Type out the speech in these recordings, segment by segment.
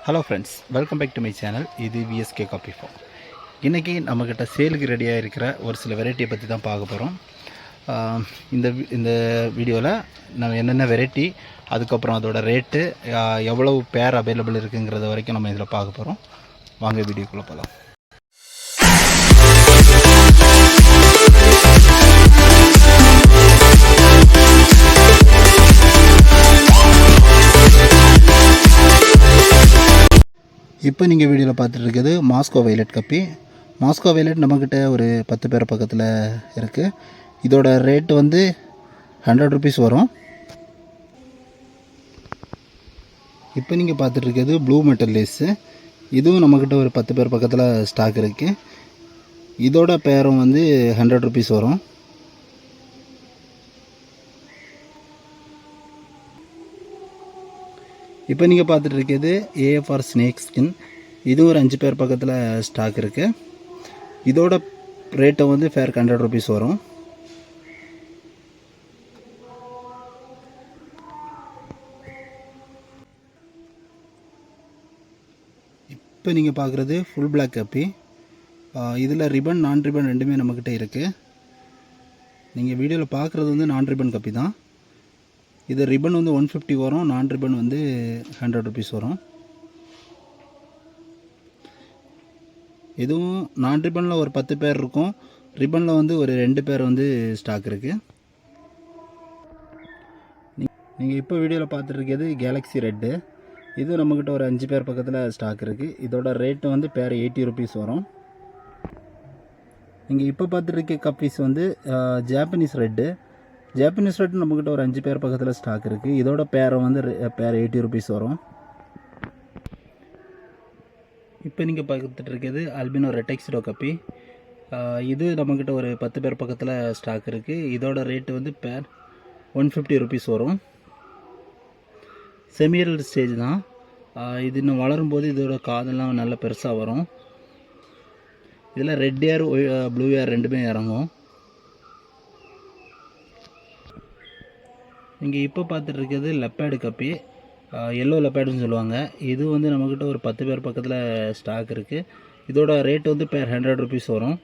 Hello friends, welcome back to my channel. இது VSK coffee farm. இன்றைக்கி நம்மக்கிட்ட சேலுக்கு ரெடியாக இருக்கிற ஒரு சில வெரைட்டியை பற்றி தான் பார்க்க போகிறோம். இந்த வீடியோவில் நம்ம என்னென்ன வெரைட்டி, அதுக்கப்புறம் அதோட ரேட்டு, எவ்வளவு பேர் அவைலபிள் இருக்குங்கிறத வரைக்கும் நம்ம இதில் பார்க்க போகிறோம். வாங்க வீடியோக்குள்ளே போகலாம். இப்போ நீங்கள் வீடியோவில் பார்த்துட்டு இருக்கிறது மாஸ்கோ வைலட் கப்பி. மாஸ்கோ வைலட் நம்மக்கிட்ட ஒரு 10 பேர் பக்கத்தில் இருக்குது. இதோட ரேட்டு வந்து 100 ருபீஸ் வரும். இப்போ நீங்கள் பார்த்துட்டு இருக்கிறது ப்ளூ மெட்டல் லேஸு. இதுவும் நம்மக்கிட்ட ஒரு 10 பேர் பக்கத்தில் ஸ்டாக் இருக்குது. இதோட பேரும் வந்து 100 ருபீஸ் வரும். இப்போ நீங்கள் பார்த்துட்டு இருக்கிறது ஏஎஃப்ஆர் ஸ்னேக் ஸ்கின். இதுவும் ஒரு 5 பேர் பக்கத்தில் ஸ்டாக் இருக்குது. இதோட ரேட்டை வந்து ஃபேருக்கு 100 ருபீஸ் வரும். இப்போ நீங்கள் பார்க்குறது ஃபுல் பிளாக் கப்பி. இதில் ரிப்பன் நான் ரிப்பன் ரெண்டுமே நம்மக்கிட்ட இருக்குது. நீங்கள் வீடியோவில் பார்க்குறது வந்து நான் ரிப்பன் கப்பி தான். இது ரிப்பன் வந்து 150 வரும், நான் ரிப்பன் வந்து 100 ருபீஸ் வரும். இதுவும் நான் ரிப்பனில் ஒரு 10 பேர் இருக்கும், ரிப்பனில் வந்து ஒரு 2 பேர் வந்து ஸ்டாக் இருக்குது. நீங்கள் இப்போ வீடியோவில் பார்த்துருக்கிறது கேலக்ஸி ரெட்டு. இது நம்மக்கிட்ட ஒரு 5 பேர் பக்கத்தில் ஸ்டாக் இருக்குது. இதோட ரேட்டு வந்து பேர் 80 ருபீஸ் வரும். நீங்கள் இப்போ பார்த்துருக்க கப்பீஸ் வந்து ஜாப்பனீஸ் ரெட்டு. ஜாப்பனீஸ் ரெட்டு நம்மக்கிட்ட ஒரு 5 பேர் பக்கத்தில் ஸ்டாக் இருக்குது. இதோட பேரை வந்து பேர் 80 ருபீஸ் வரும். இப்போ நீங்கள் பார்த்துட்டு இருக்கிறது அல்பினோ ரெட்டெக்ஸிடோ கப்பி. இது நம்மக்கிட்ட ஒரு 10 பேர் பக்கத்தில் ஸ்டாக் இருக்குது. இதோட ரேட்டு வந்து பேர் 150 ருபீஸ் வரும். செமியரல் ஸ்டேஜ் தான். இது இன்னும் வளரும்போது இதோட காதெல்லாம் நல்ல பெருசாக வரும். இதில் ரெட் ஏர் ப்ளூ ஏர் ரெண்டுமே இறங்கும். நீங்கள் இப்போ பார்த்துட்டு இருக்கிறது லெப்பேடு கப்பி, எல்லோ லெப்பேடுன்னு சொல்லுவாங்க. இது வந்து நம்மக்கிட்ட ஒரு 10 பேர் பக்கத்தில் ஸ்டாக் இருக்குது. இதோட ரேட் வந்து பேர் 100 ருபீஸ் வரும்.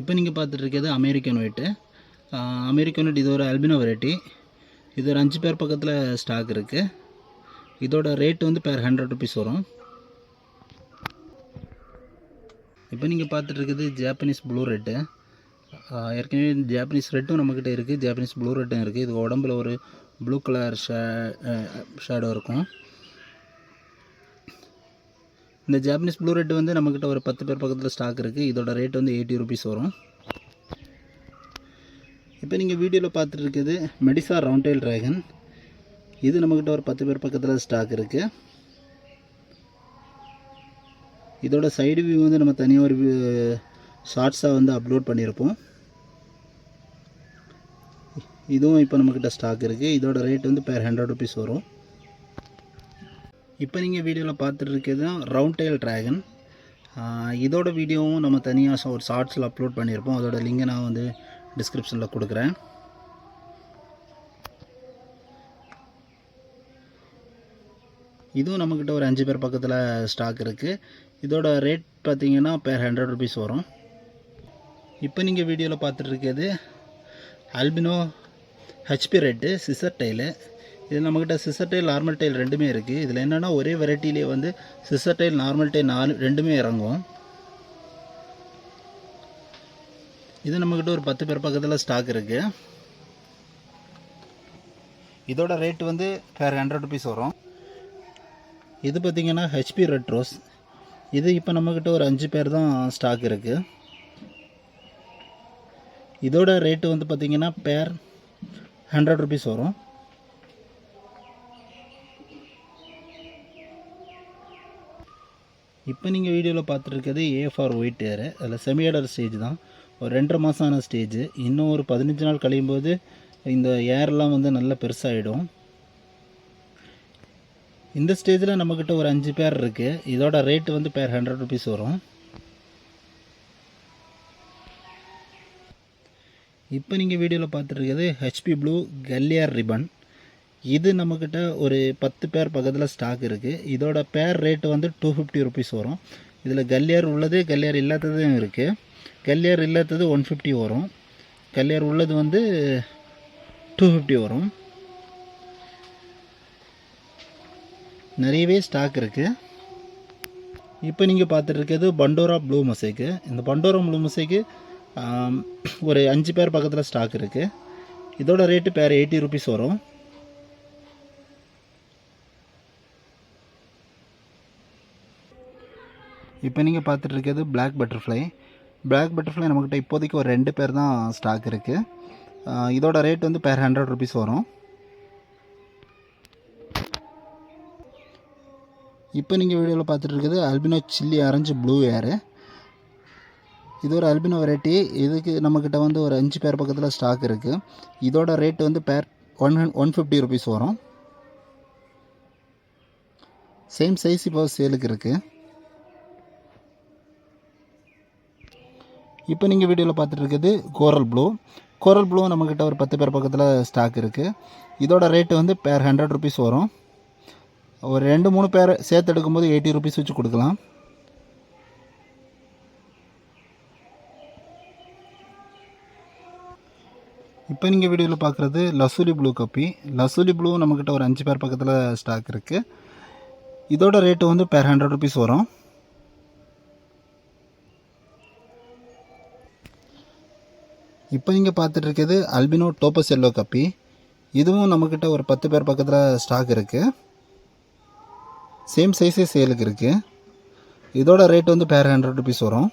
இப்போ நீங்கள் பார்த்துட்டு இருக்கிறது அமெரிக்கன் ஒயிட்டு. அமெரிக்கன் ஒயிட் இது ஒரு அல்பினோ வெரைட்டி. இது ஒரு 5 பேர் பக்கத்தில் ஸ்டாக் இருக்குது. இதோட ரேட் வந்து பேர் 100 ருபீஸ் வரும். இப்போ நீங்கள் பார்த்துட்டு இருக்குது ஜாப்பனீஸ் ப்ளூ ரெட்டு. ஏற்கனவே ஜாப்பனீஸ் ரெட்டும் நம்மக்கிட்ட இருக்குது, ஜாப்பனீஸ் ப்ளூ ரெட்டும் இருக்குது. இது உடம்புல ஒரு ப்ளூ கலர் ஷேடோ இருக்கும். இந்த ஜாப்பனீஸ் ப்ளூ ரெட்டு வந்து நம்மக்கிட்ட ஒரு 10 பேர் பக்கத்தில் ஸ்டாக் இருக்குது. இதோட ரேட் வந்து 80 ருபீஸ் வரும். இப்போ நீங்கள் வீடியோவில் பார்த்துட்டு இருக்குது மெடிசா ரவுண்ட் டெயில் ட்ராகன். இது நம்மக்கிட்ட ஒரு 10 பேர் பக்கத்தில் ஸ்டாக் இருக்குது. இதோட சைடு வியூ வந்து நம்ம தனியாக ஒரு ஷார்ட்ஸாக வந்து அப்லோட் பண்ணியிருப்போம். இதுவும் இப்போ நம்மக்கிட்ட ஸ்டாக் இருக்குது. இதோட ரேட் வந்து பேர் 100 ருபீஸ் வரும். இப்போ நீங்கள் வீடியோவில் பார்த்துட்டு இருக்கிறது தான் ரவுண்ட் டெயில் ட்ராகன். இதோட வீடியோவும் நம்ம தனியாக ஒரு ஷார்ட்ஸில் அப்லோட் பண்ணியிருப்போம். அதோட லிங்கை நான் வந்து டிஸ்கிரிப்ஷனில் கொடுக்குறேன். இதுவும் நம்மக்கிட்ட ஒரு 5 பேர் பக்கத்தில் ஸ்டாக் இருக்குது. இதோட ரேட் பார்த்திங்கன்னா பேர் 100 ருபீஸ் வரும். இப்போ நீங்கள் வீடியோவில் பார்த்துட்டு இருக்கிறது albino HP red scissor tile. இது நம்மக்கிட்ட சிசர் டைல் நார்மல் டைல் ரெண்டுமே இருக்குது. இதில் என்னென்னா ஒரே வெரைட்டிலே வந்து சிசர் டைல் நார்மல் டைல் ரெண்டுமே இறங்கும். இது நம்மக்கிட்ட ஒரு 10 பேர் பக்கத்தில் ஸ்டாக் இருக்குது. இதோட ரேட் வந்து பேர் 100 ருபீஸ் வரும். இது பார்த்திங்கன்னா ஹெச்பி ரெட் ரோஸ். இது இப்போ நம்மக்கிட்ட ஒரு 5 பேர் தான் ஸ்டாக் இருக்குது. இதோட ரேட்டு வந்து பார்த்திங்கன்னா பேர் 100 ருபீஸ் வரும். இப்போ நீங்கள் வீடியோவில் பார்த்துருக்கிறது ஏஎஃப்ஆர் ஒயிட் ஏர். அதில் செமியடர் ஸ்டேஜ் தான், ஒரு 2.5 மாதம் ஆன ஸ்டேஜ். இன்னும் ஒரு 15 நாள் கழியும் போது இந்த ஏர்லாம் வந்து நல்லா பெருசாகிடும். இந்த ஸ்டேஜில் நம்மக்கிட்ட ஒரு 5 பேர் இருக்குது. இதோட ரேட்டு வந்து பேர் 100 ருபீஸ் வரும். இப்போ நீங்கள் வீடியோவில் பார்த்துருக்கிறது ஹெச்பி ப்ளூ கல்லியார் ரிப்பன். இது நம்மக்கிட்ட ஒரு 10 பேர் பக்கத்தில் ஸ்டாக் இருக்குது. இதோட பேர் ரேட்டு வந்து 250 ருபீஸ் வரும். இதில் கல்லியார் உள்ளது கல்லியார் இல்லாததும் இருக்குது. கல்லியார் இல்லாதது 150 வரும். கல்லியார் உள்ளது வந்து 250 வரும். நிறையவே ஸ்டாக் இருக்குது. இப்போ நீங்கள் பார்த்துட்ருக்கிறது பண்டோரா ப்ளூ மொசைக்கு. இந்த பண்டோரா ப்ளூ மொசைக்கு ஒரு 5 பேர் பக்கத்தில் ஸ்டாக் இருக்குது. இதோட ரேட்டு பேர் 80 ருபீஸ் வரும். இப்போ நீங்கள் பார்த்துட்ருக்கிறது பிளாக் பட்டர்ஃப்ளை. பிளாக் பட்டர்ஃப்ளை நம்மக்கிட்ட இப்போதைக்கு ஒரு 2 பேர் தான் ஸ்டாக் இருக்குது. இதோட ரேட் வந்து பேர் 100 ருபீஸ் வரும். இப்போ நீங்கள் வீடியோவில் பார்த்துட்ருக்கிறது அல்பினோ சில்லி ஆரஞ்சு ப்ளூ ஏரு. இது ஒரு அல்பினோ வெரைட்டி. இதுக்கு நம்மக்கிட்ட வந்து ஒரு 5 பேர் பக்கத்தில் ஸ்டாக் இருக்குது. இதோட ரேட் வந்து பேர் 150 ருபீஸ் வரும். சேம் சைஸ் இப்போ சேலுக்கு இருக்குது. இப்போ நீங்கள் வீடியோவில் பார்த்துட்ருக்கிறது கோரல் ப்ளூ. கோரல் ப்ளூ நம்மக்கிட்ட ஒரு 10 பேர் பக்கத்தில் ஸ்டாக் இருக்குது. இதோட ரேட்டு வந்து பேர் 100 ருபீஸ் வரும். ஒரு 2-3 பேர் சேர்த்து எடுக்கும்போது 80 ருபீஸ் வச்சு கொடுக்கலாம். இப்போ நீங்கள் வீடியோவில் பார்க்குறது லசூலி ப்ளூ கப்பி. லசூலி ப்ளூ நம்மக்கிட்ட ஒரு 5 பேர் பக்கத்தில் ஸ்டாக் இருக்குது. இதோட ரேட்டு வந்து பேர் 100 ருபீஸ் வரும். இப்போ நீங்கள் பார்த்துட்ருக்கிறது அல்பினோ டோப்பஸ் எல்லோ கப்பி. இதுவும் நம்மக்கிட்ட ஒரு 10 பேர் பக்கத்தில் ஸ்டாக் இருக்குது. சேம் சைஸே சேலுக்கு இருக்குது. இதோட ரேட் வந்து பேர் 100 ருபீஸ் வரும்.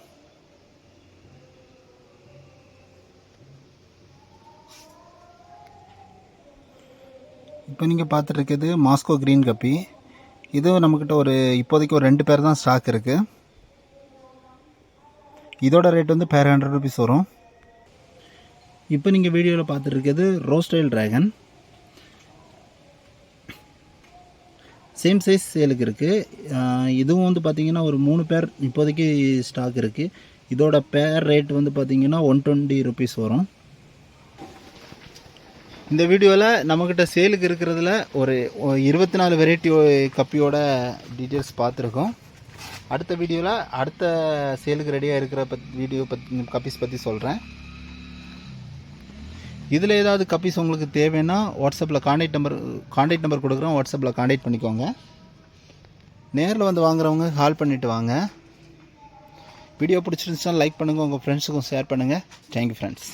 இப்போ நீங்கள் பார்த்துட்ருக்கிறது மாஸ்கோ க்ரீன் கப்பி. இதுவும் நம்மக்கிட்ட ஒரு இப்போதைக்கு ஒரு 2 பேர் தான் ஸ்டாக் இருக்குது. இதோட ரேட் வந்து பேர் 100 ருபீஸ் வரும். இப்போ நீங்கள் வீடியோவில் பார்த்துட்ருக்கிறது ரோஸ்டைல் ட்ராகன். சேம் சைஸ் சேலுக்கு இருக்குது. இதுவும் வந்து பார்த்திங்கன்னா ஒரு 3 பேர் இப்போதைக்கு ஸ்டாக் இருக்குது. இதோட பேர் ரேட் வந்து பார்த்திங்கன்னா 120 ருபீஸ் வரும். இந்த வீடியோவில் நம்மக்கிட்ட சேலுக்கு இருக்கிறதுல ஒரு 24 வெரைட்டி கப்பியோட டீட்டெயில்ஸ் பார்த்துருக்கோம். அடுத்த வீடியோவில் அடுத்த சேலுக்கு ரெடியாக இருக்கிற கப்பீஸ் பற்றி சொல்கிறேன். இதில் ஏதாவது கப்பீஸ் உங்களுக்கு தேவைன்னா வாட்ஸ்அப்பில் கான்டாக்ட் நம்பர் கொடுக்குறோம். வாட்ஸ்அப்பில் கான்டாக்ட் பண்ணிக்கோங்க. நேரில் வந்து வாங்குறவங்க கால் பண்ணிவிட்டு வாங்க. வீடியோ பிடிச்சிருந்துச்சுன்னா லைக் பண்ணுங்கள், உங்கள் ஃப்ரெண்ட்ஸுக்கும் ஷேர் பண்ணுங்கள். Thank you friends.